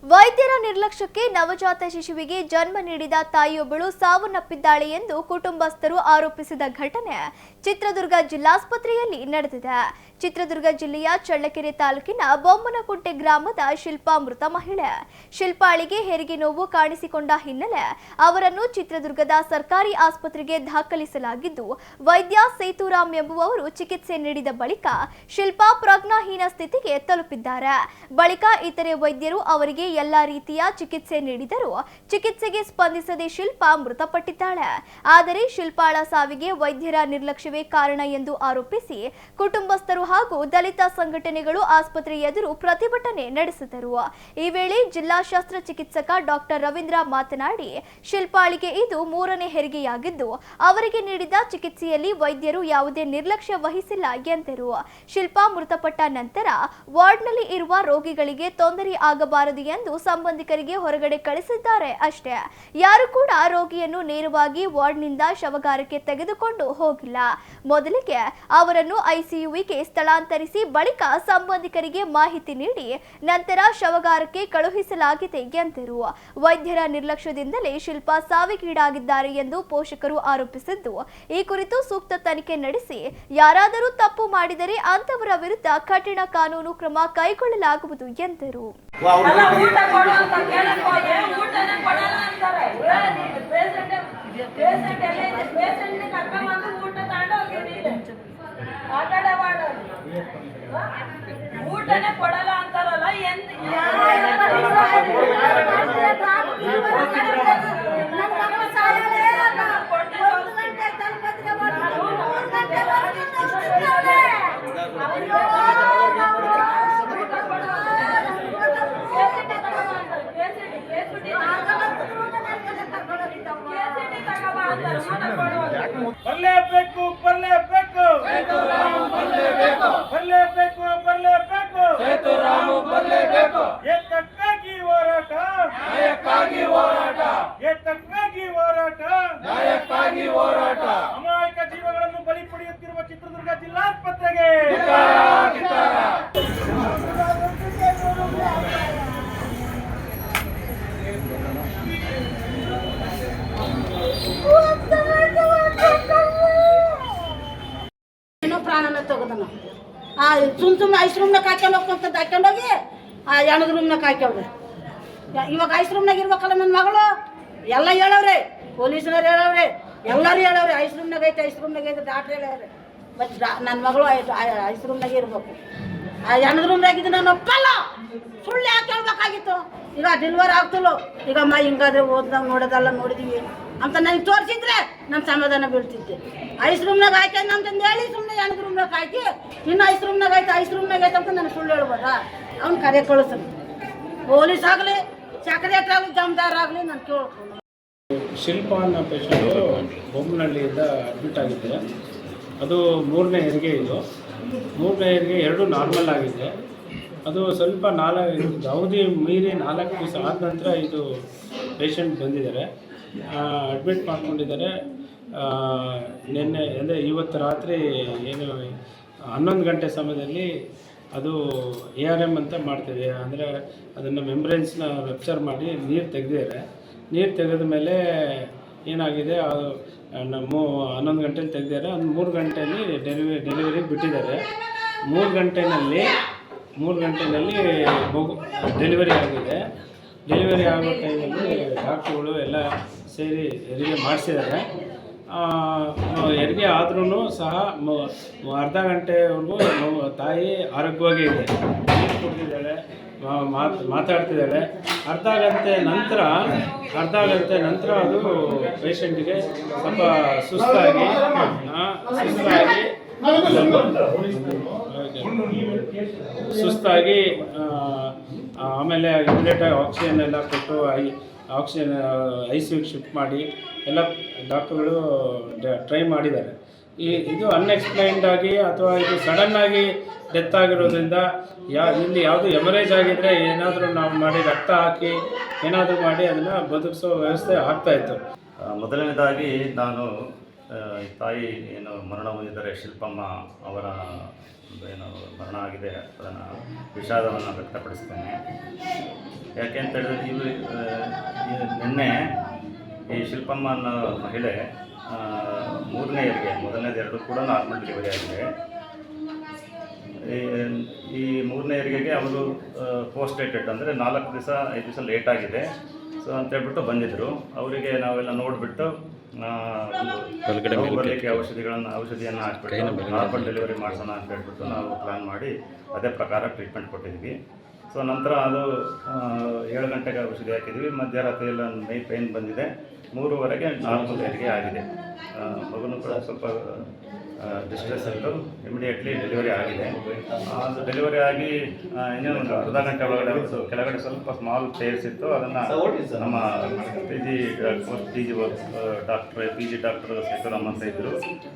ವೈದ್ಯರ ನಿರ್ಲಕ್ಷ್ಯಕ್ಕೆ ನವಜಾತ ಶಿಶುವಿಗೆ ಜನ್ಮ ನೀಡಿದ ತಾಯಿಯೊಬ್ಬಳು ಸಾವನ್ನಪ್ಪಿದ್ದಾಳೆ ಎಂದು ಕುಟುಂಬಸ್ಥರು ಆರೋಪಿಸಿದ ಘಟನೆ ಚಿತ್ರದುರ್ಗ ಜಿಲ್ಲಾಸ್ಪತ್ರೆಯಲ್ಲಿ ನಡೆದಿದೆ. ಚಿತ್ರದುರ್ಗ ಜಿಲ್ಲೆಯ ಚಳ್ಳಕೆರೆ ತಾಲೂಕಿನ ಬೊಮ್ಮನಕುಂಟೆ ಗ್ರಾಮದ ಶಿಲ್ಪಾ ಮೃತ ಮಹಿಳೆ. ಶಿಲ್ಪಾಳಿಗೆ ಹೆರಿಗೆ ನೋವು ಕಾಣಿಸಿಕೊಂಡ ಹಿನ್ನೆಲೆ ಅವರನ್ನು ಚಿತ್ರದುರ್ಗದ ಸರ್ಕಾರಿ ಆಸ್ಪತ್ರೆಗೆ ದಾಖಲಿಸಲಾಗಿದ್ದು, ವೈದ್ಯ ಸೇತುರಾಮ್ ಎಂಬುವವರು ಚಿಕಿತ್ಸೆ ನೀಡಿದ ಬಳಿಕ ಶಿಲ್ಪಾ ಪ್ರಜ್ಞಾಹೀನ ಸ್ಥಿತಿಗೆ ತಲುಪಿದ್ದಾರೆ. ಬಳಿಕ ಇತರೆ ವೈದ್ಯರು ಅವರಿಗೆ ಎಲ್ಲಾ ರೀತಿಯ ಚಿಕಿತ್ಸೆ ನೀಡಿದರೂ ಚಿಕಿತ್ಸೆಗೆ ಸ್ಪಂದಿಸದೆ ಶಿಲ್ಪಾ ಮೃತಪಟ್ಟಿದ್ದಾಳೆ. ಆದರೆ ಶಿಲ್ಪಾಳ ಸಾವಿಗೆ ವೈದ್ಯರ ನಿರ್ಲಕ್ಷ್ಯವೇ ಕಾರಣ ಎಂದು ಆರೋಪಿಸಿ ಕುಟುಂಬಸ್ಥರು ಹಾಗೂ ದಲಿತ ಸಂಘಟನೆಗಳು ಆಸ್ಪತ್ರೆ ಎದುರು ಪ್ರತಿಭಟನೆ ನಡೆಸಿದರು. ಈ ವೇಳೆ ಜಿಲ್ಲಾ ಶಸ್ತ್ರಚಿಕಿತ್ಸಕ ಡಾಕ್ಟರ್ ರವೀಂದ್ರ ಮಾತನಾಡಿ, ಶಿಲ್ಪಾಳಿಗೆ ಇದು 3ನೇ ಹೆರಿಗೆಯಾಗಿದ್ದು ಅವರಿಗೆ ನೀಡಿದ ಚಿಕಿತ್ಸೆಯಲ್ಲಿ ವೈದ್ಯರು ಯಾವುದೇ ನಿರ್ಲಕ್ಷ್ಯ ವಹಿಸಿಲ್ಲ ಎಂದರು. ಶಿಲ್ಪಾ ಮೃತಪಟ್ಟ ನಂತರ ವಾರ್ಡ್ನಲ್ಲಿ ಇರುವ ರೋಗಿಗಳಿಗೆ ತೊಂದರೆ ಆಗಬಾರದು ಎಂದು ಸಂಬಂಧಿಕರಿಗೆ ಹೊರಗಡೆ ಕಳಿಸಿದ್ದಾರೆ ಅಷ್ಟೇ. ಯಾರು ಕೂಡ ರೋಗಿಯನ್ನು ನೇರವಾಗಿ ವಾರ್ಡ್ನಿಂದ ಶವಗಾರಕ್ಕೆ ತೆಗೆದುಕೊಂಡು ಹೋಗಿಲ್ಲ. ಮೊದಲಿಗೆ ಅವರನ್ನು ಐಸಿಯುವಿಗೆ ಸ್ಥಳಾಂತರಿಸಿ ಬಳಿಕ ಸಂಬಂಧಿಕರಿಗೆ ಮಾಹಿತಿ ನೀಡಿ ನಂತರ ಶವಗಾರಕ್ಕೆ ಕಳುಹಿಸಲಾಗಿದೆ ಎಂದರು. ವೈದ್ಯರ ನಿರ್ಲಕ್ಷ್ಯದಿಂದಲೇ ಶಿಲ್ಪಾ ಸಾವಿಗೀಡಾಗಿದ್ದಾರೆ ಎಂದು ಪೋಷಕರು ಆರೋಪಿಸಿದ್ದು, ಈ ಕುರಿತು ಸೂಕ್ತ ತನಿಖೆ ನಡೆಸಿ ಯಾರಾದರೂ ತಪ್ಪು ಮಾಡಿದರೆ ಅಂತವರ ವಿರುದ್ಧ ಕಠಿಣ ಕಾನೂನು ಕ್ರಮ ಕೈಗೊಳ್ಳಲಾಗುವುದು ಎಂದರು. ಊಟನೇ ಕೊಡಲ್ಲ ಅಂತಾರಲ್ಲ ಬರಲೇಬೇಕು ಬರಲೇಬೇಕು ಬರಲೇಬೇಕು ಬರಲೇಬೇಕು ಎತ್ತಕ್ಕಾಗಿ ಹೋರಾಟ ನ್ಯಾಯಕ್ಕಾಗಿ ಹೋರಾಟ ಎತ್ತಕ್ಕಾಗಿ ಹೋರಾಟ ನ್ಯಾಯಕ್ಕಾಗಿ ಹೋರಾಟ. ಅಮಾಯಕ ಜೀವಗಳನ್ನು ಬಲಿ ಪಡೆಯುತ್ತಿರುವ ಚಿತ್ರದುರ್ಗ ಜಿಲ್ಲಾಸ್ಪತ್ರೆಗೆ ಪ್ರಾಣನ ತಗೋದನ ಸುಮ್ಮನೆ ಐಸ್ ರೂಮ್ನಾಗ ಹಾಕ್ಕೊಂಡು ಹೋಗ್ಕೊಂತ ಹಾಕ್ಕೊಂಡೋಗಿ ಎಣದ ರೂಮ್ನಾಗ ಹಾಕ್ಯವ್ರೆ. ಇವಾಗ ಐಸ್ ರೂಮ್ನಾಗ ಇರ್ಬೇಕಲ್ಲ ನನ್ನ ಮಗಳು. ಎಲ್ಲ ಹೇಳವ್ರೆ, ಪೊಲೀಸ್ನವ್ರು ಹೇಳವ್ರೆ, ಎಲ್ಲರೂ ಹೇಳವ್ರೆ ಐಸ್ ರೂಮ್ನಾಗ ಐತೆ ಐಸ್ ರೂಮ್ನಾಗ ಐತೆ ಡಾಕ್ಟ್ರ್ ಹೇಳವ್ರೆ. ಬಟ್ ನನ್ನ ಮಗಳು ಐಸ್ ರೂಮ್ನಾಗೆ ಇರ್ಬೇಕು. ಎಣದ ರೂಮ್ನಾಗ ಇದು ನಾನು ಒಪ್ಪಲ್ಲ. ಸುಳ್ಳು ಯಾಕೆ ಹೇಳ್ಬೇಕಾಗಿತ್ತು? ಈಗ ಡೆಲಿವರ್ ಆಗ್ತಲೋ ಈಗ ಅಮ್ಮ ಹಿಂಗಾದ್ರೆ ಓದ್ದಾಗ ನೋಡೋದಲ್ಲ ನೋಡಿದೀವಿ ಅಂತ ನನಗೆ ತೋರಿಸಿದ್ರೆ ನಾನು ಸಮಾಧಾನ ಬೀಳ್ತಿದ್ದೆ. ಐಸ್ ರೂಮ್ನಾಗ ಆಯ್ತು ಅಂತಂದು ಹೇಳಿ ಸುಮ್ಮನೆ ಎಣದ ರೂಮ್ನಾಗ ಹಾಕಿ ಇನ್ನು ಐಸ್ ರೂಮ್ನಾಗ ಐತೆ ಐಸ್ ರೂಮ್ನಾಗ ಐತೆ ಅಂತ ನನಗೆ ಸುಳ್ಳು ಹೇಳ್ಬೋದಾ? ಅವ್ನು ಕರೆ ಕಳಿಸ್ತಾನೆ. ಪೊಲೀಸ್ ಆಗಲಿ ಸೆಕ್ರೆಟರಿ ಆಗಲಿ ಜಮದಾರ್ ಆಗಲಿ ನಾನು ಕೇಳ್ಕೊಂಡು. ಶಿಲ್ಪ ಅನ್ನೋ ಪೇಷಂಟು ಬೊಮ್ಮನಹಳ್ಳಿಯಿಂದ ಅಡ್ಮಿಟ್ ಆಗಿದ್ದೆ. ಅದು 3ನೇ ಹೆರಿಗೆ. ಇದು 3ನೇ ಹೆರಿಗೆ 2 ನಾರ್ಮಲ್ ಆಗಿದೆ. ಅದು ಸ್ವಲ್ಪ ಅವಧಿ ಮೀರಿ 4 ದಿವಸ ಆದ ನಂತರ ಇದು ಪೇಷಂಟ್ ಬಂದಿದ್ದಾರೆ, ಅಡ್ಮಿಟ್ ಮಾಡ್ಕೊಂಡಿದ್ದಾರೆ. ನಿನ್ನೆ ಅಂದರೆ ಇವತ್ತು ರಾತ್ರಿ ಏನು 11 ಗಂಟೆ ಸಮಯದಲ್ಲಿ ಅದು ARM ಅಂತ ಮಾಡ್ತಿದೆ. ಅಂದರೆ ಅದನ್ನು ಮೆಂಬ್ರೇನ್ಸ್ನ ರಪ್ಚರ್ ಮಾಡಿ ನೀರು ತೆಗೆದಿದ್ದಾರೆ. ನೀರು ತೆಗೆದ ಮೇಲೆ ಏನಾಗಿದೆ, ಅದು 11 ಗಂಟೆಲಿ ತೆಗೆದಿದ್ದಾರೆ. ಅದು 3 ಗಂಟೆಯಲ್ಲಿ ಡೆಲಿವರಿಗೆ ಬಿಟ್ಟಿದ್ದಾರೆ. 3 ಗಂಟೆಯಲ್ಲಿ ಮಗು ಡೆಲಿವರಿ ಆಗಿದೆ. ಡೆಲಿವರಿ ಆಗೋ ಟೈಮಲ್ಲಿ ಡಾಕ್ಟ್ರುಗಳು ಎಲ್ಲ ಸೇರಿ ಹೆರಿಗೆ ಮಾಡಿಸಿದ್ದಾರೆ. ಹೆರಿಗೆ ಆದ್ರೂ ಸಹ ಅರ್ಧ ಗಂಟೆವರೆಗೂ ತಾಯಿ ಆರೋಗ್ಯವಾಗಿ ಇದೆ, ನೀರು ಕುಡಿದಿದ್ದಾಳೆ, ಮಾತಾಡ್ತಿದ್ದಾಳೆ. ಅರ್ಧ ಗಂಟೆ ನಂತರ ಅದು ಪೇಷಂಟಿಗೆ ಸ್ವಲ್ಪ ಸುಸ್ತಾಗಿ ಆಮೇಲೆ ಇಮಿಡಿಯೇಟಾಗಿ ಆಕ್ಸಿಜನ್ ಎಲ್ಲ ಕೊಟ್ಟು ಆಕ್ಸಿಜನ್ ICUಗೆ ಶಿಫ್ಟ್ ಮಾಡಿ ಎಲ್ಲ ಡಾಕ್ಟರ್ಗಳು ಟ್ರೈ ಮಾಡಿದ್ದಾರೆ. ಇದು ಅನ್ಎಕ್ಸ್ಪ್ಲೈನ್ಡ್ ಆಗಿ ಅಥವಾ ಇದು ಸಡನ್ನಾಗಿ ಡೆತ್ ಆಗಿರೋದ್ರಿಂದ ಇಲ್ಲಿ ಯಾವುದು ಎಮರೇಜ್ ಆಗಿದ್ದರೆ ಏನಾದರೂ ನಾವು ಮಾಡಿ ರಕ್ತ ಹಾಕಿ ಏನಾದರೂ ಮಾಡಿ ಅದನ್ನು ಬದುಕಿಸೋ ವ್ಯವಸ್ಥೆ ಆಗ್ತಾಯಿತ್ತು. ಮೊದಲನೇದಾಗಿ ನಾನು ತಾಯಿ ಏನು ಮರಣ ಹೊಂದಿದ್ದಾರೆ ಶಿಲ್ಪಮ್ಮ ಅವರ ಒಂದು ಏನು ಮರಣ ಆಗಿದೆ ಅದನ್ನು ವಿಷಾದವನ್ನು ವ್ಯಕ್ತಪಡಿಸ್ತೇನೆ. ಯಾಕೆಂತ ಹೇಳಿದ್ರೆ ನಿನ್ನೆ ಈ ಶಿಲ್ಪಮ್ಮ ಅನ್ನೋ ಮಹಿಳೆ 3ನೇ ಹೆರಿಗೆ, ಮೊದಲನೇದು 2 ಕೂಡ ನಾರ್ಮಲ್ ಡೆಲಿವರಿ ಆಗಿದೆ. ಈ 3ನೇ ಹೆರಿಗೆಗೆ ಅವರು ಪೋಸ್ಟ್ ಡೇಟೆಡ್ ಅಂದರೆ 4 ದಿವಸ 5 ದಿವಸ ಲೇಟ್ ಆಗಿದೆ. ಸೊ ಅಂತೇಳ್ಬಿಟ್ಟು ಬಂದಿದ್ದರು. ಅವರಿಗೆ ನಾವೆಲ್ಲ ನೋಡಿಬಿಟ್ಟು ಬರಲಿಕ್ಕೆ ಔಷಧಿಯನ್ನು ಹಾಕ್ಬಿಟ್ಟು ನಾರ್ಮಲ್ ಡೆಲಿವರಿ ಮಾಡಿಸೋಣ ಅಂತ ಹೇಳ್ಬಿಟ್ಟು ನಾವು ಪ್ಲ್ಯಾನ್ ಮಾಡಿ ಅದೇ ಪ್ರಕಾರ ಟ್ರೀಟ್ಮೆಂಟ್ ಕೊಟ್ಟಿದ್ವಿ. ಸೊ ನಂತರ ಅದು 7 ಗಂಟೆಗೆ ಔಷಧಿ ಹಾಕಿದ್ವಿ. ಮಧ್ಯರಾತ್ರಿ ಎಲ್ಲ ಮೈ ಪೇನ್ ಬಂದಿದೆ. 3:15ಗೆ ನಾರ್ಮಲ್ ಹೆರಿಗೆ ಆಗಿದೆ. ಮಗುನೂ ಕೂಡ ಸ್ವಲ್ಪ ಡಿಸ್ಟ್ರೆಸ್ ಇತ್ತು. ಇಮಿಡಿಯೇಟ್ಲಿ ಡೆಲಿವರಿ ಆಗಿದೆ. ಅದು ಡೆಲಿವರಿ ಆಗಿ ಇನ್ನೂ ಒಂದು ಅರ್ಧ ಗಂಟೆ ಒಳಗಡೆ ಕೆಳಗಡೆ ಸ್ವಲ್ಪ ಸ್ಮಾಲ್ ಟೇರ್ಸ್ ಇತ್ತು. ಅದನ್ನು ನಮ್ಮ ಪಿ ಜಿ ಡಾಕ್ಟರ್ ಸೇತುರಾಮ್ ಅಂತ ಇದ್ದರು.